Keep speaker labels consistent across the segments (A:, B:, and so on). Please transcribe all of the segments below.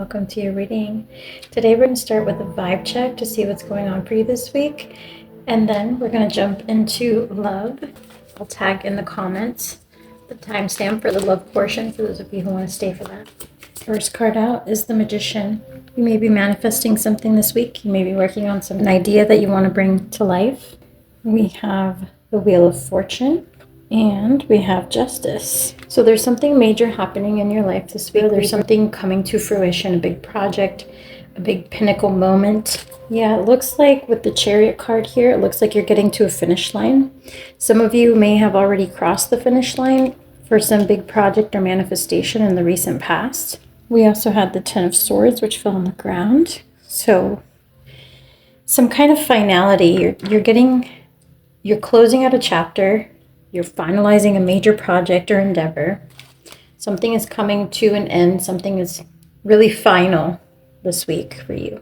A: welcome to your reading. Today we're going to start with a vibe check to see what's going on for you this week, and then we're going to jump into love. I'll tag in the comments the timestamp for the love portion for those of you who want to stay for that. First card out is the Magician. You may be manifesting something this week. You may be working on an idea that you want to bring to life. We have the Wheel of Fortune. And we have Justice. So there's something major happening in your life this week. There's something coming to fruition, a big project, a big pinnacle moment. Yeah, it looks like with the Chariot card here, it looks like you're getting to a finish line. Some of you may have already crossed the finish line for some big project or manifestation in the recent past. We also had the Ten of Swords, which fell on the ground. So some kind of finality. You're closing out a chapter. You're finalizing a major project or endeavor. Something is coming to an end. Something is really final this week for you.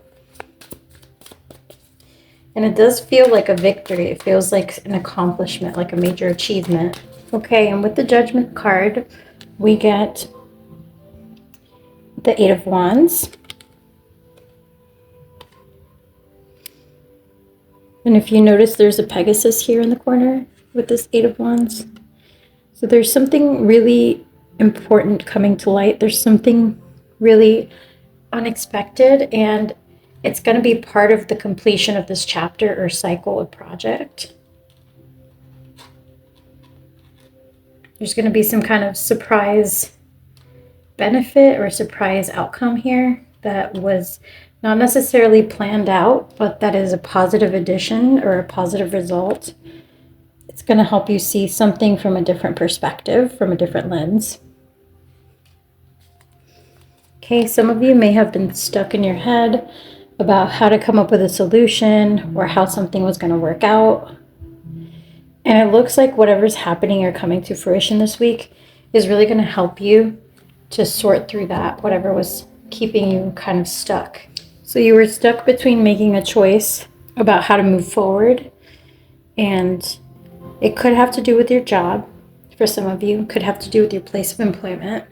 A: And it does feel like a victory. It feels like an accomplishment, like a major achievement. Okay, and with the Judgment card, we get the Eight of Wands. And if you notice, there's a Pegasus here in the corner with this Eight of Wands. So there's something really important coming to light. There's something really unexpected, and it's going to be part of the completion of this chapter or cycle or project. There's going to be some kind of surprise benefit or surprise outcome here that was not necessarily planned out, but that is a positive addition or a positive result. It's going to help you see something from a different perspective, from a different lens. Okay, some of you may have been stuck in your head about how to come up with a solution or how something was going to work out. And it looks like whatever's happening or coming to fruition this week is really going to help you to sort through that, whatever was keeping you kind of stuck. So you were stuck between making a choice about how to move forward, and it could have to do with your job. For some of you, it could have to do with your place of employment.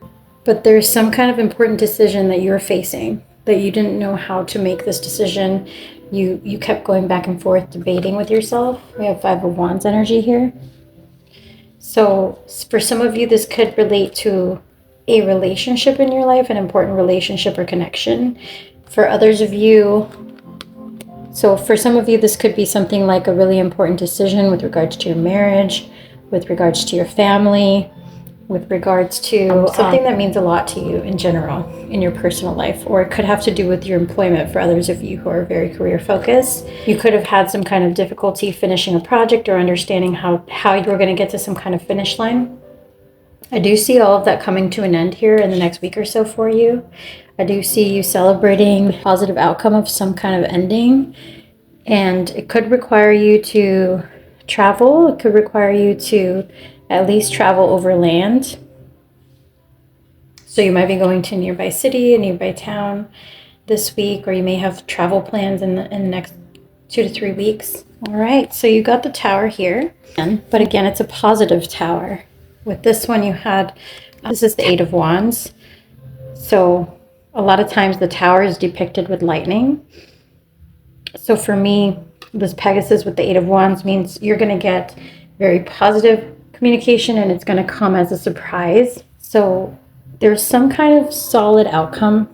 A: But there's some kind of important decision that you're facing that you didn't know how to make this decision. You kept going back and forth, debating with yourself. We have Five of Wands energy here. So for some of you, this could relate to a relationship in your life, an important relationship or connection. For others of you, so for some of you, this could be something like a really important decision with regards to your marriage, with regards to your family, with regards to something that means a lot to you in general in your personal life, or it could have to do with your employment for others of you who are very career focused. You could have had some kind of difficulty finishing a project or understanding how you were going to get to some kind of finish line. I do see all of that coming to an end here in the next week or so for you. I do see you celebrating a positive outcome of some kind of ending, and it could require you to travel. It could require you to at least travel over land. So you might be going to a nearby city, a nearby town this week, or you may have travel plans in the next 2 to 3 weeks. All right, so you got the Tower here, but again, it's a positive Tower. With this one, this is the Eight of Wands. So a lot of times the Tower is depicted with lightning. So for me, this Pegasus with the Eight of Wands means you're going to get very positive communication, and it's going to come as a surprise. So there's some kind of solid outcome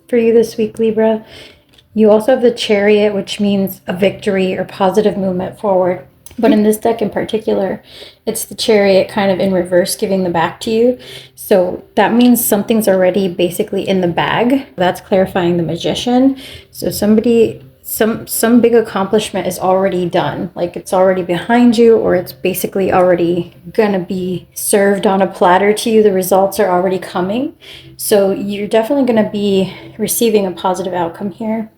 A: for you this week, Libra. You also have the Chariot, which means a victory or positive movement forward. But in this deck in particular, it's the Chariot kind of in reverse, giving the back to you. So that means something's already basically in the bag. That's clarifying the Magician. So some big accomplishment is already done. Like it's already behind you, or it's basically already gonna be served on a platter to you. The results are already coming. So you're definitely gonna be receiving a positive outcome here.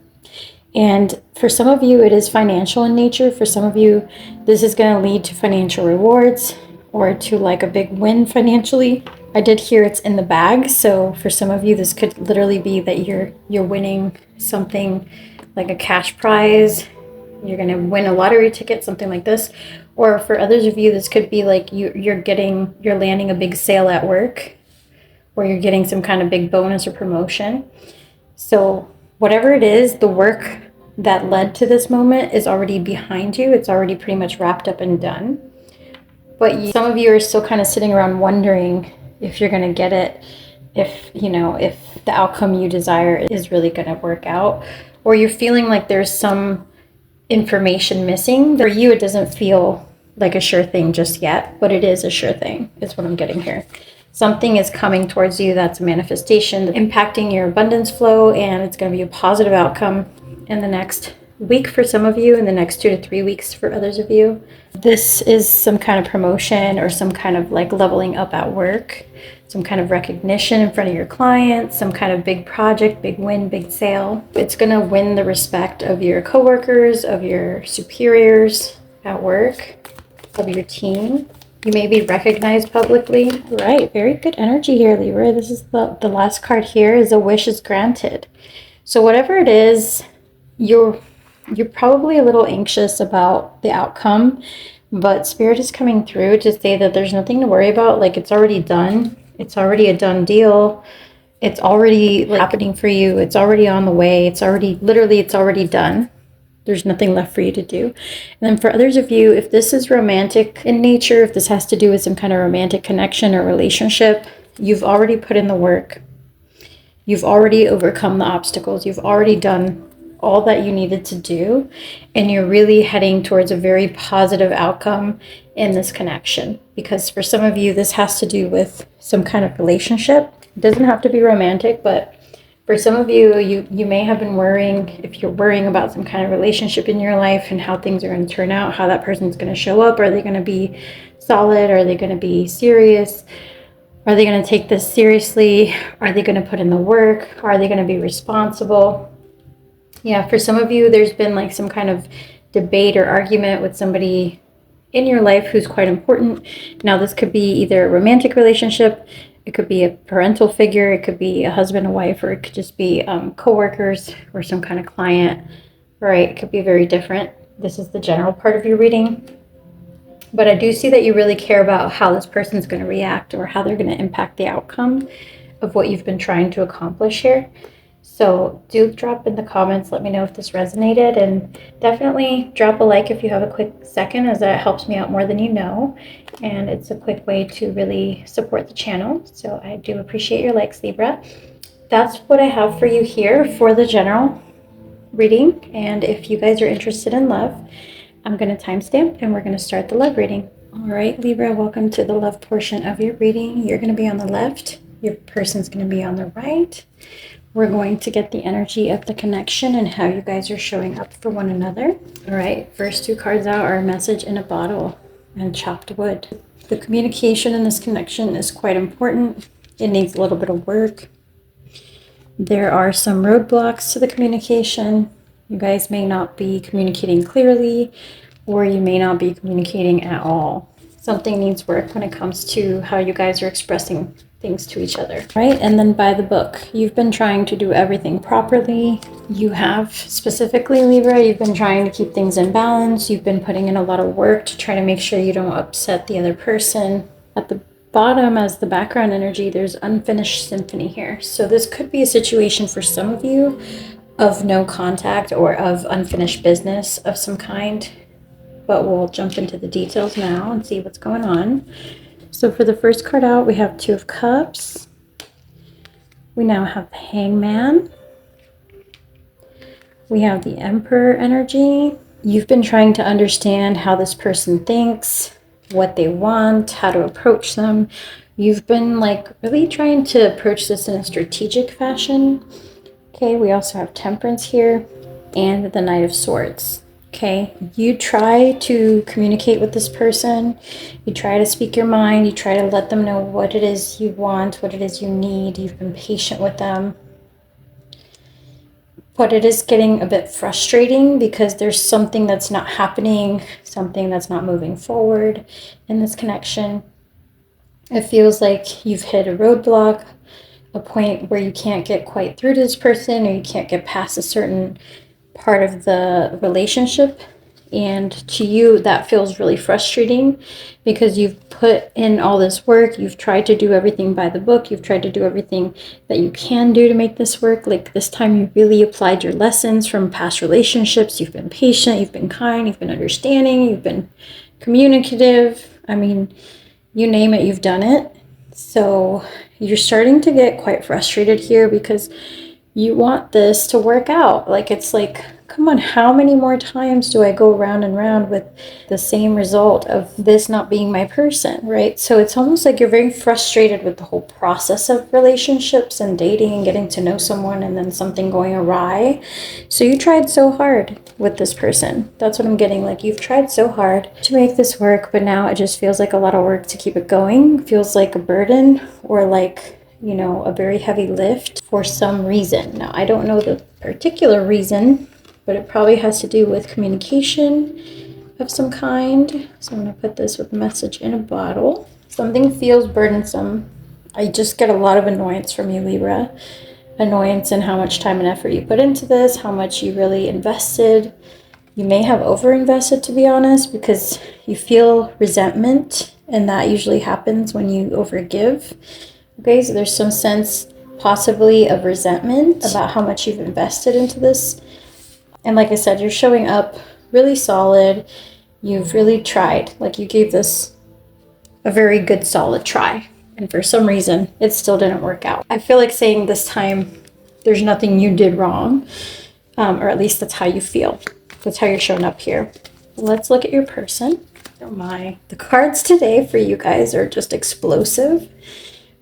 A: And for some of you, it is financial in nature. For some of you, this is going to lead to financial rewards or to like a big win financially. I did hear it's in the bag. So for some of you, this could literally be that you're winning something like a cash prize. You're going to win a lottery ticket, something like this. Or for others of you, this could be like you're landing a big sale at work, or you're getting some kind of big bonus or promotion. So whatever it is, the work that led to this moment is already behind you. It's already pretty much wrapped up and done. But some of you are still kind of sitting around wondering if you're going to get it, if, you know, if the outcome you desire is really going to work out, or you're feeling like there's some information missing. For you, it doesn't feel like a sure thing just yet, but it is a sure thing, is what I'm getting here. Something is coming towards you that's a manifestation, impacting your abundance flow, and it's going to be a positive outcome in the next week for some of you, in the next 2 to 3 weeks for others of you. This is some kind of promotion or some kind of like leveling up at work, some kind of recognition in front of your clients, some kind of big project, big win, big sale. It's going to win the respect of your coworkers, of your superiors at work, of your team. You may be recognized publicly. Right, very good energy here, Libra. This is the last card here is a wish is granted. So whatever it is, you're probably a little anxious about the outcome, but Spirit is coming through to say that there's nothing to worry about. Like, it's already done. It's already a done deal. It's already happening for you. It's already on the way. It's already, literally, it's already done. There's nothing left for you to do. And then for others of you, if this is romantic in nature, if this has to do with some kind of romantic connection or relationship, you've already put in the work. You've already overcome the obstacles. You've already done all that you needed to do, and you're really heading towards a very positive outcome in this connection. Because for some of you, this has to do with some kind of relationship. It doesn't have to be romantic, but for some of you, you may have been worrying, if you're worrying about some kind of relationship in your life and how things are going to turn out, how that person's going to show up. Are they going to be solid? Are they going to be serious? Are they going to take this seriously? Are they going to put in the work? Are they going to be responsible? Yeah, for some of you, there's been like some kind of debate or argument with somebody in your life who's quite important. Now, this could be either a romantic relationship, it could be a parental figure, it could be a husband and wife, or it could just be coworkers or some kind of client, right? It could be very different. This is the general part of your reading. But I do see that you really care about how this person's going to react or how they're going to impact the outcome of what you've been trying to accomplish here. So do drop in the comments, let me know if this resonated, and definitely drop a like if you have a quick second, as that helps me out more than you know, and it's a quick way to really support the channel. So I do appreciate your likes, Libra. That's what I have for you here for the general reading, and if you guys are interested in love, I'm going to timestamp and we're going to start the love reading. All right, Libra, welcome to the love portion of your reading. You're going to be on the left, your person's going to be on the right. We're going to get the energy of the connection and how you guys are showing up for one another. All right, first 2 cards out are a message in a bottle and chopped wood. The communication in this connection is quite important. It needs a little bit of work. There are some roadblocks to the communication. You guys may not be communicating clearly, or you may not be communicating at all. Something needs work when it comes to how you guys are expressing things to each other, right? And then by the book, you've been trying to do everything properly. You have, specifically Libra, you've been trying to keep things in balance. You've been putting in a lot of work to try to make sure you don't upset the other person. At the bottom, as the background energy, there's unfinished symphony here. So this could be a situation for some of you of no contact or of unfinished business of some kind, but we'll jump into the details now and see what's going on. So for the first card out, we have 2 of Cups. We now have the Hangman. We have the Emperor energy. You've been trying to understand how this person thinks, what they want, how to approach them. You've been like really trying to approach this in a strategic fashion. Okay, we also have Temperance here and the Knight of Swords. Okay, you try to communicate with this person. You try to speak your mind. You try to let them know what it is you want, what it is you need. You've been patient with them. But it is getting a bit frustrating because there's something that's not happening, something that's not moving forward in this connection. It feels like you've hit a roadblock, a point where you can't get quite through to this person, or you can't get past a certain part of the relationship, And to you, that feels really frustrating because you've put in all this work. You've tried to do everything by the book. You've tried to do everything that you can do to make this work. Like this time you really applied your lessons from past relationships. You've been patient, you've been kind, you've been understanding, you've been communicative. I mean, you name it, you've done it. So you're starting to get quite frustrated here because you want this to work out. Like, it's like, come on, how many more times do I go round and round with the same result of this not being my person, right? So it's almost like you're very frustrated with the whole process of relationships and dating and getting to know someone and then something going awry. So you tried so hard with this person. That's what I'm getting. Like, you've tried so hard to make this work, but now it just feels like a lot of work to keep it going. It feels like a burden, or like, you know, a very heavy lift for some reason. Now, I don't know the particular reason, but it probably has to do with communication of some kind. So I'm going to put this with a message in a bottle. Something feels burdensome. I just get a lot of annoyance from you, Libra. Annoyance in how much time and effort you put into this, how much you really invested. You may have over-invested, to be honest, because you feel resentment, and that usually happens when you overgive. Okay, so there's some sense possibly of resentment about how much you've invested into this. And like I said, you're showing up really solid. You've really tried. Like, you gave this a very good solid try. And for some reason, it still didn't work out. I feel like saying this time, there's nothing you did wrong. Or at least that's how you feel. That's how you're showing up here. Let's look at your person. Oh my. The cards today for you guys are just explosive.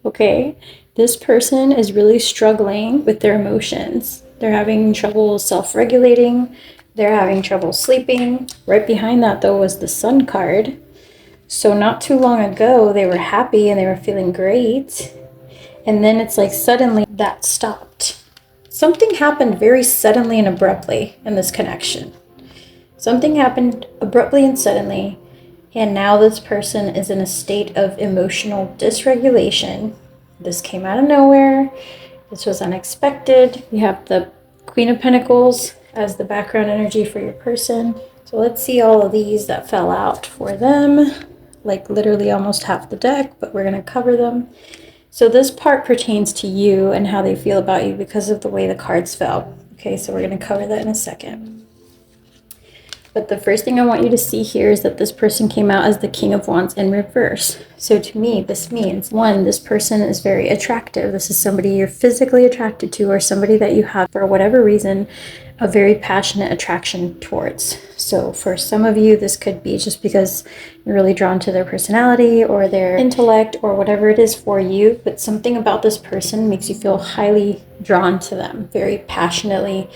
A: Okay, this person is really struggling with their emotions. They're having trouble self-regulating. They're having trouble sleeping. Right behind that, though, was the Sun card. So not too long ago, they were happy and they were feeling great. And then it's like suddenly that stopped. Something happened very suddenly and abruptly in this connection. Something happened abruptly and suddenly. And now this person is in a state of emotional dysregulation. This came out of nowhere. This was unexpected. You have the Queen of Pentacles as the background energy for your person. So let's see all of these that fell out for them. Like literally almost half the deck, but we're going to cover them. So this part pertains to you and how they feel about you because of the way the cards fell. Okay, so we're going to cover that in a second. But the first thing I want you to see here is that this person came out as the King of Wands in reverse. So to me, this means, one, this person is very attractive. This is somebody you're physically attracted to, or somebody that you have, for whatever reason, a very passionate attraction towards. So for some of you, this could be just because you're really drawn to their personality or their intellect or whatever it is for you. But something about this person makes you feel highly drawn to them, very passionately,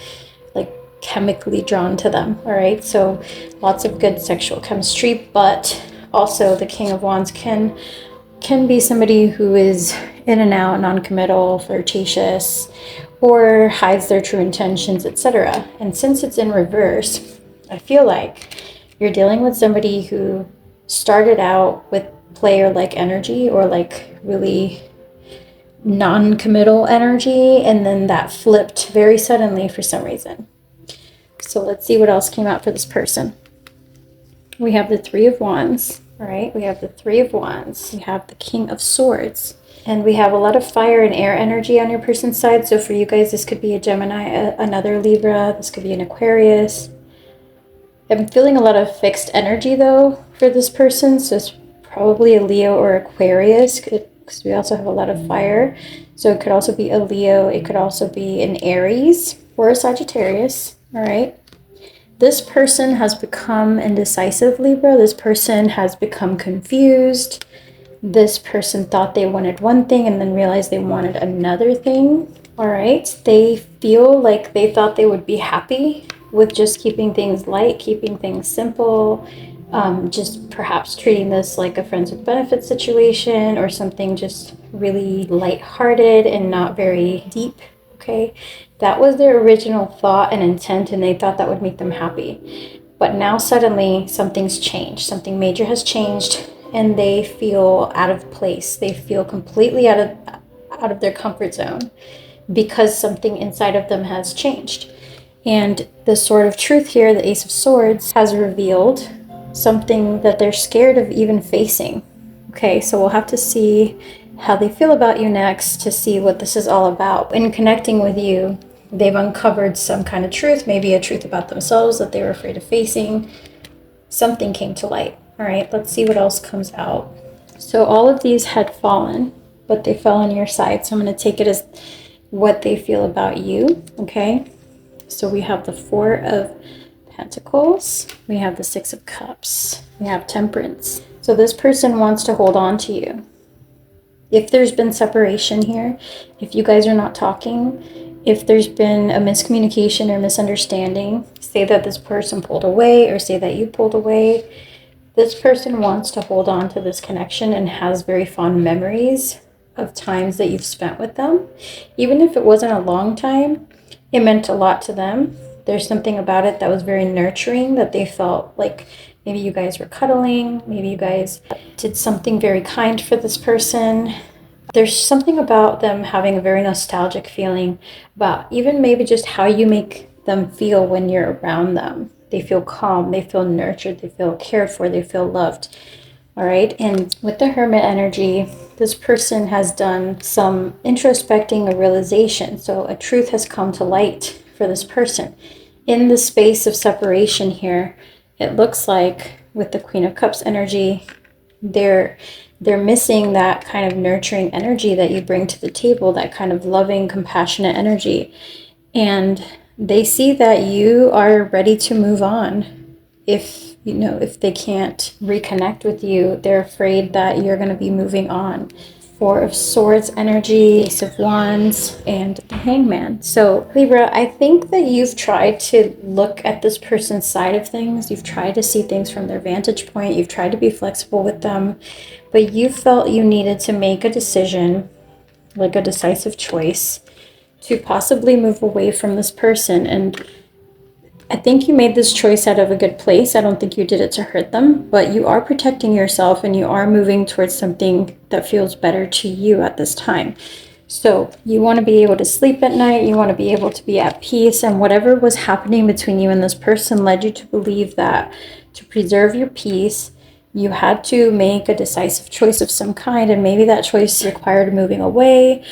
A: like chemically drawn to them. All right, so lots of good sexual chemistry, but also the King of Wands can be somebody who is in and out, non-committal, flirtatious, or hides their true intentions, etc. And since it's in reverse, I feel like you're dealing with somebody who started out with player-like energy, or like really non-committal energy, and then that flipped very suddenly for some reason. So let's see what else came out for this person. We have the Three of Wands, all right? We have the Three of Wands. We have the King of Swords. And we have a lot of fire and air energy on your person's side. So for you guys, this could be a Gemini, another Libra. This could be an Aquarius. I'm feeling a lot of fixed energy, though, for this person. So it's probably a Leo or Aquarius, because we also have a lot of fire. So it could also be a Leo. It could also be an Aries or a Sagittarius. All right. This person has become indecisive, Libra. This person has become confused. This person thought they wanted one thing and then realized they wanted another thing. All right. They feel like they thought they would be happy with just keeping things light, keeping things simple, just perhaps treating this like a friends with benefits situation or something just really lighthearted and not very deep. Okay. That was their original thought and intent, and they thought that would make them happy. But now suddenly something's changed. Something major has changed, and they feel out of place. They feel completely out of their comfort zone because something inside of them has changed. And the Sword of Truth here, the Ace of Swords, has revealed something that they're scared of even facing. Okay, so we'll have to see how they feel about you next to see what this is all about. In connecting with you, they've uncovered some kind of truth, maybe a truth about themselves that they were afraid of facing. Something came to light. All right, let's see what else comes out. So all of these had fallen, but they fell on your side. So I'm going to take it as what they feel about you. Okay, so we have the Four of Pentacles, we have the Six of Cups, we have Temperance. So this person wants to hold on to you. If there's been separation here, if you guys are not talking, if there's been a miscommunication or misunderstanding, say that this person pulled away or say that you pulled away, this person wants to hold on to this connection and has very fond memories of times that you've spent with them. Even if it wasn't a long time, it meant a lot to them. There's something about it that was very nurturing, that they felt like maybe you guys were cuddling, maybe you guys did something very kind for this person. There's something about them having a very nostalgic feeling about even maybe just how you make them feel when you're around them. They feel calm, they feel nurtured, they feel cared for, they feel loved. All right, and with the Hermit energy, this person has done some introspecting, a realization. So a truth has come to light for this person. In the space of separation here, it looks like with the Queen of Cups energy, they're missing that kind of nurturing energy that you bring to the table, that kind of loving, compassionate energy. And they see that you are ready to move on. If they can't reconnect with you, they're afraid that you're going to be moving on. Four of Swords energy, Ace of Wands, and the Hangman. So Libra, I think that you've tried to look at this person's side of things. You've tried to see things from their vantage point. You've tried to be flexible with them, but you felt you needed to make a decision, like a decisive choice, to possibly move away from this person. And I think you made this choice out of a good place. I don't think you did it to hurt them, but you are protecting yourself and you are moving towards something that feels better to you at this time. So you want to be able to sleep at night. You want to be able to be at peace. And whatever was happening between you and this person led you to believe that to preserve your peace, you had to make a decisive choice of some kind. And maybe that choice required moving away,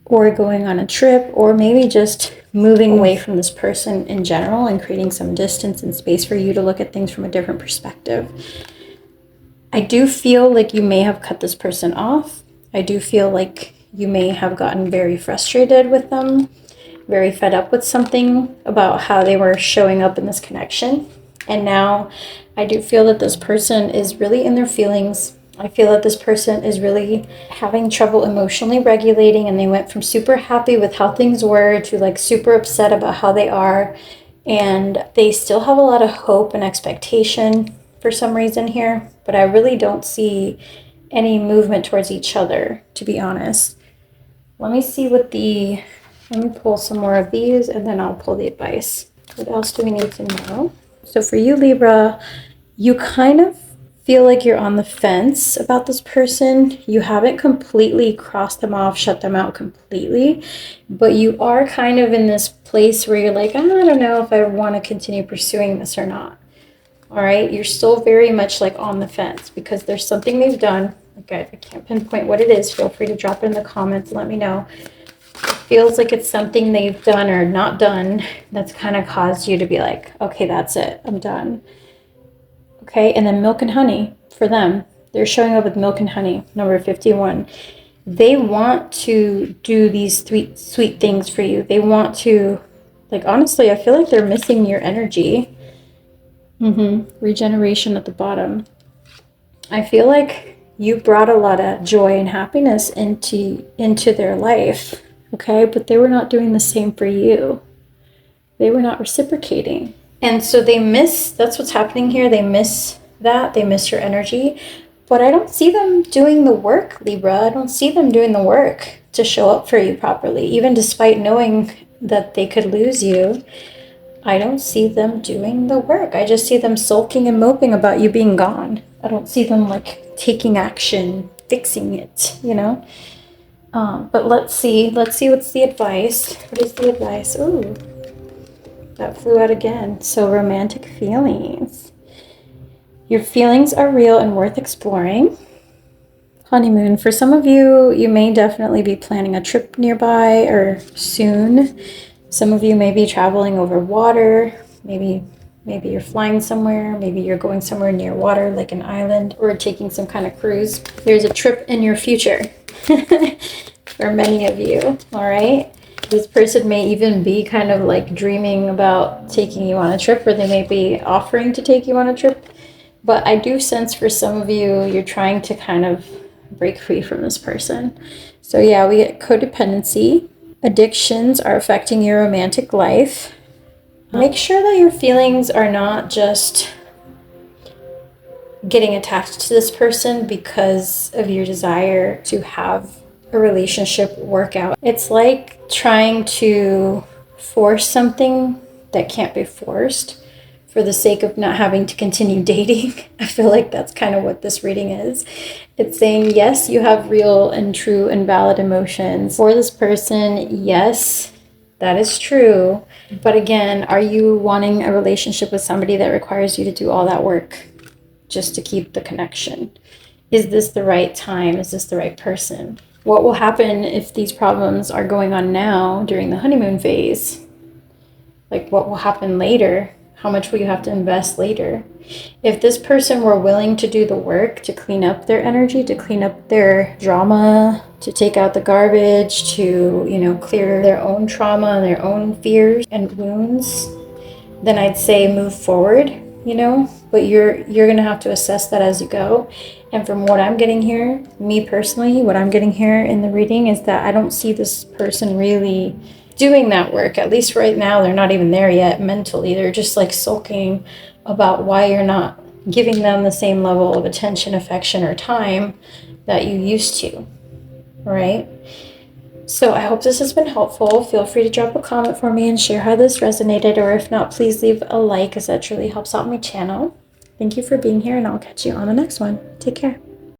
A: or going on a trip, or maybe just moving away from this person in general and creating some distance and space for you to look at things from a different perspective. I do feel like you may have cut this person off. I do feel like you may have gotten very frustrated with them, very fed up with something about how they were showing up in this connection. And now I do feel that this person is really in their feelings. I feel that this person is really having trouble emotionally regulating, and they went from super happy with how things were to like super upset about how they are. And they still have a lot of hope and expectation for some reason here, but I really don't see any movement towards each other, to be honest. Let me pull some more of these and then I'll pull the advice. What else do we need to know? So for you, Libra, you kind of feel like you're on the fence about this person. You haven't completely crossed them off, shut them out completely, but you are kind of in this place where you're like, I don't know if I want to continue pursuing this or not. All right, you're still very much like on the fence because there's something they've done. Okay, if I can't pinpoint what it is, feel free to drop it in the comments and let me know. It feels like it's something they've done or not done that's kind of caused you to be like, okay, that's it, I'm done. Okay, and then milk and honey for them. They're showing up with milk and honey, number 51. They want to do these sweet things for you. They want to, like, honestly, I feel like they're missing your energy. Regeneration at the bottom. I feel like you brought a lot of joy and happiness into their life, okay? But they were not doing the same for you. They were not reciprocating. And so that's what's happening here. They miss that. They miss your energy. But I don't see them doing the work, Libra. I don't see them doing the work to show up for you properly. Even despite knowing that they could lose you, I don't see them doing the work. I just see them sulking and moping about you being gone. I don't see them like taking action, fixing it, But let's see what's the advice. What is the advice? Ooh. That flew out again. So romantic feelings. Your feelings are real and worth exploring. Honeymoon. For some of you, you may definitely be planning a trip nearby or soon. Some of you may be traveling over water. Maybe you're flying somewhere. Maybe you're going somewhere near water, like an island, or taking some kind of cruise. There's a trip in your future for many of you, all right? This person may even be kind of like dreaming about taking you on a trip, or they may be offering to take you on a trip. But I do sense for some of you, you're trying to kind of break free from this person. So yeah, we get codependency. Addictions are affecting your romantic life. Make sure that your feelings are not just getting attached to this person because of your desire to have a relationship work out. It's like trying to force something that can't be forced for the sake of not having to continue dating. I feel like that's kind of what this reading is. It's saying, yes, you have real and true and valid emotions for this person. Yes, that is true. But again, are you wanting a relationship with somebody that requires you to do all that work just to keep the connection? Is this the right time? Is this the right person? What will happen if these problems are going on now during the honeymoon phase? Like, what will happen later? How much will you have to invest later? If this person were willing to do the work to clean up their energy, to clean up their drama, to take out the garbage, to, clear their own trauma, their own fears and wounds, then I'd say move forward, but you're going to have to assess that as you go. And from what I'm getting here, me personally, what I'm getting here in the reading is that I don't see this person really doing that work. At least right now, they're not even there yet mentally. They're just like sulking about why you're not giving them the same level of attention, affection, or time that you used to, right? So I hope this has been helpful. Feel free to drop a comment for me and share how this resonated, or if not, please leave a like, as that truly helps out my channel. Thank you for being here, and I'll catch you on the next one. Take care.